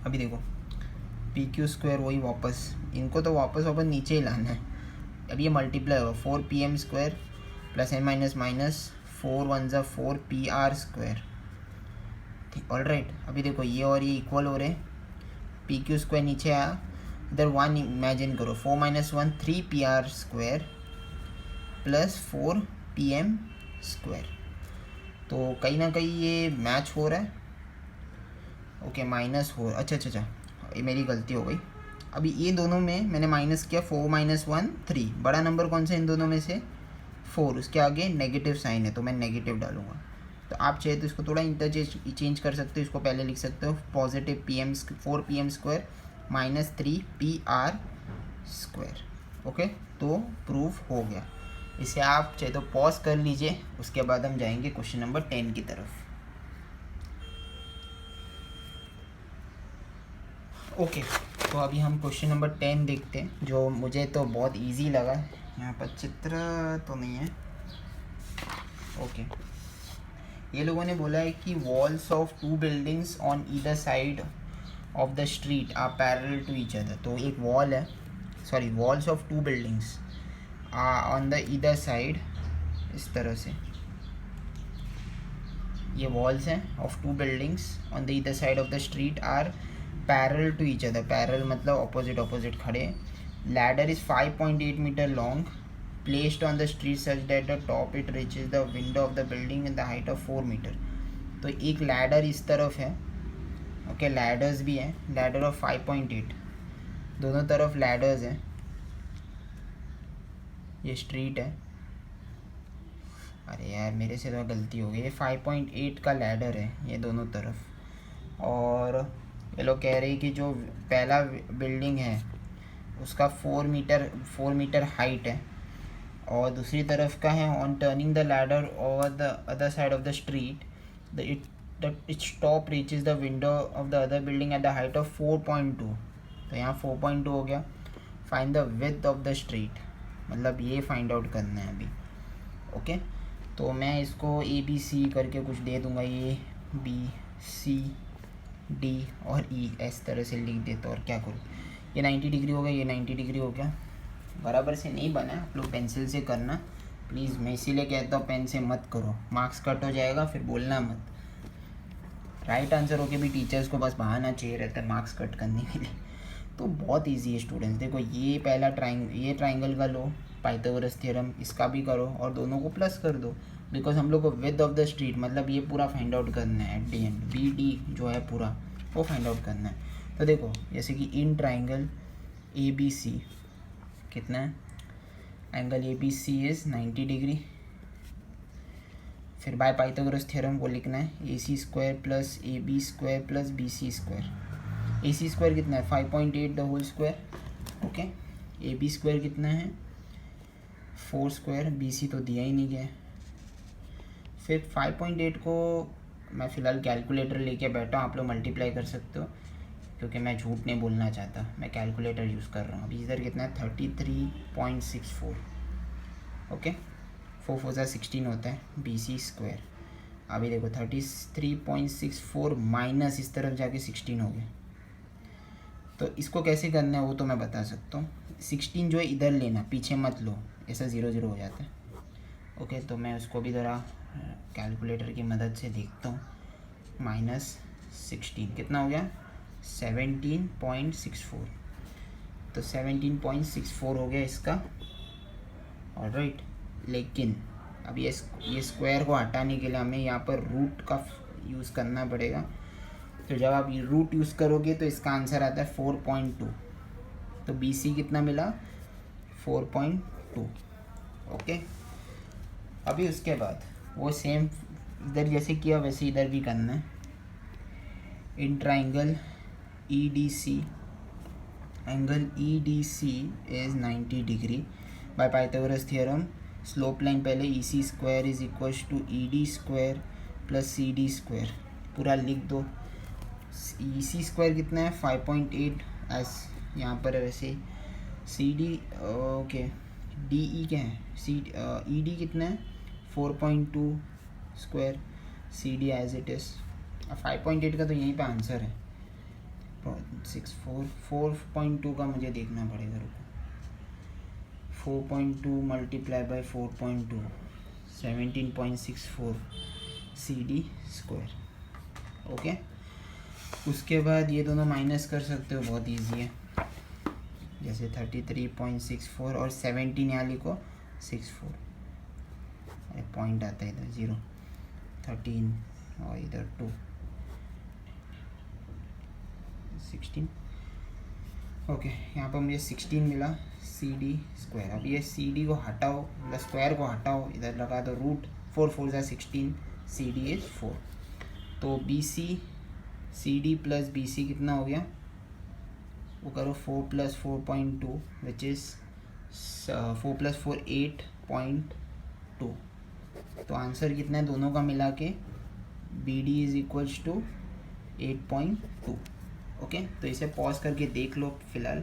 अभी देखो पी क्यू स्क्वायर वही वापस, इनको तो वापस नीचे ही लाना है। अब ये मल्टीप्लाई होगा 4 P M square plus N minus minus 4 1 ज़ा 4 पी आर स्क्वायर, ठीक, ऑल राइट। अभी देखो ये और ये इक्वल हो रहे, पी क्यू स्क्वायर नीचे आया, इधर 1 इमेजिन करो, 4 minus 1 3 P R square plus 4 P M square. तो कहीं ना कहीं ये मैच हो रहा है। ओके माइनस 4, अच्छा, ये मेरी गलती हो गई। अभी ये दोनों में मैंने माइनस किया, 4 माइनस 1 3, बड़ा नंबर कौन सा इन दोनों में से 4, उसके आगे नेगेटिव साइन है तो मैं नेगेटिव डालूंगा। तो आप चाहे तो इसको थोड़ा इंटरचेंज कर सकते हो, इसको पहले लिख सकते हो positive P M 4 P M square minus 3 P R square. Okay, तो प्रूफ हो गया। इसे आप चाहे तो पॉज कर लीजिए, उसके बाद हम जाएंगे क्वेश्चन नंबर 10 की तरफ। ओके, तो अभी हम क्वेश्चन नंबर 10 देखते हैं, जो मुझे तो बहुत इजी लगा। यहाँ पर चित्र तो नहीं है। ओके, ये लोगों ने बोला है कि walls of 2 buildings on either side of the street are parallel to each other. तो एक वॉल है, sorry walls of 2 buildings on the either side, इस तरह से ये वॉल्स हैं of 2 buildings on the either side of the street are parallel to each other, parallel मतलब ऑपोजिट खड़े। Ladder is 5.8 metre long, placed on the street such that the top it reaches the window of the building in the height of 4 metre. तो एक लैडर इस तरफ है, ओके, लैडर्स भी हैं, लैडर ऑफ 5.8, दोनों तरफ लैडर्स हैं। ये स्ट्रीट है, अरे यार मेरे से तो गलती हो गई, ये 5.8 का लैडर है ये दोनों तरफ। और ये लोग कह रहे हैं कि जो पहला बिल्डिंग है उसका 4 मीटर हाइट है, और दूसरी तरफ का है on turning the ladder over the other side of the street its top reaches the window of the other building at the height of 4.2। तो यहाँ 4.2 हो गया। Find the width of the street, मतलब ये फाइंड आउट करना है अभी। ओके, तो मैं इसको ABC करके कुछ दे दूँगा, A B C D और E इस तरह से लिख देता हूँ। और क्या करूँ, ये 90 डिग्री हो गया, ये 90 डिग्री हो गया। बराबर से नहीं बना, आप लोग पेंसिल से करना प्लीज़। मैं इसीलिए कहता हूँ पेन से मत करो, मार्क्स कट हो जाएगा, फिर बोलना मत। राइट आंसर होके भी टीचर्स को बस बहाना चाहिए रहता है मार्क्स कट करने के लिए। तो बहुत इजी है स्टूडेंट्स। देखो ये पहला ये ट्राइंगल का लो पाइथागोरस थ्योरम, इसका भी करो और दोनों को प्लस कर दो, बिकॉज हम लोग को विड्थ ऑफ द स्ट्रीट मतलब ये पूरा फाइंड आउट करना है at the end. B D जो है पूरा वो फाइंड आउट करना है। तो देखो जैसे कि इन ट्राइंगल ए बी सी कितना है, angle A B C is 90 degree. फिर बाय पाइथागोरस थ्योरम को लिखना है A C square plus A B square plus B C square. A C square कितना है 5.8 the whole square, okay. A B square कितना है 4 स्क्वायर, बी सी तो दिया ही नहीं गया। फिर 5.8 को मैं फ़िलहाल कैलकुलेटर लेके बैठा हूँ, आप लोग मल्टीप्लाई कर सकते हो क्योंकि मैं झूठ नहीं बोलना चाहता, मैं कैलकुलेटर यूज़ कर रहा हूँ। अभी इधर कितना है 33.64, ओके। 4 4 16 होता है बी सी स्क्वायर। अभी देखो 33.64 माइनस इस तरफ जाके 16 हो गया। तो इसको कैसे करना है वो तो मैं बता सकता हूँ। 16 जो है इधर लेना, पीछे मत लो, ऐसा 0 0 हो जाता है, ओके। तो मैं उसको भी ज़रा कैलकुलेटर की मदद से देखता हूँ। माइनस 16 कितना हो गया 17.64। तो 17.64 हो गया इसका, ऑलराइट। लेकिन अब ये स्क्वायर को हटाने के लिए हमें यहाँ पर रूट का यूज़ करना पड़ेगा। तो जब आप ये रूट यूज़ करोगे तो इसका आंसर आता है 4.2। तो बी सी कितना मिला 4.2, ओके। अभी उसके बाद वो सेम इधर जैसे किया वैसे इधर भी करना है। In triangle E D C, angle E D C is 90 degree. By Pythagoras theorem slope line पहले E C square is equals to E D square plus C D square, पूरा लिख दो। ई सी स्क्वायर कितना है 5.8 एस यहाँ पर है वैसे। C D okay, D E क्या है ई डी कितना है 4.2 square, C D as it is. 5.8 का तो यहीं पे आंसर है। 4.2 का मुझे देखना पड़ेगा, रुको। 4.2 multiply by 4.2 17.64 C D square, okay. उसके बाद ये दोनों माइनस कर सकते हो, बहुत इजी है। जैसे 33.64 और 17 यहाँ लिखो 64, अरे पॉइंट आता है इधर 0, 13 और इधर 2 16, ओके। यहाँ पर मुझे 16 मिला सी डी स्क्वायर। अब ये सी डी को हटाओ, मतलब स्क्वायर को हटाओ, इधर लगा दो रूट। 4 4 16, C D is 4। तो B C D plus B C कितना हो गया वो करो 4 + 4.2 विच इज़ 4 + 4 8.2। तो आंसर कितना है दोनों का मिला के B D is equals to 8.2, okay. तो इसे पॉज करके देख लो फ़िलहाल।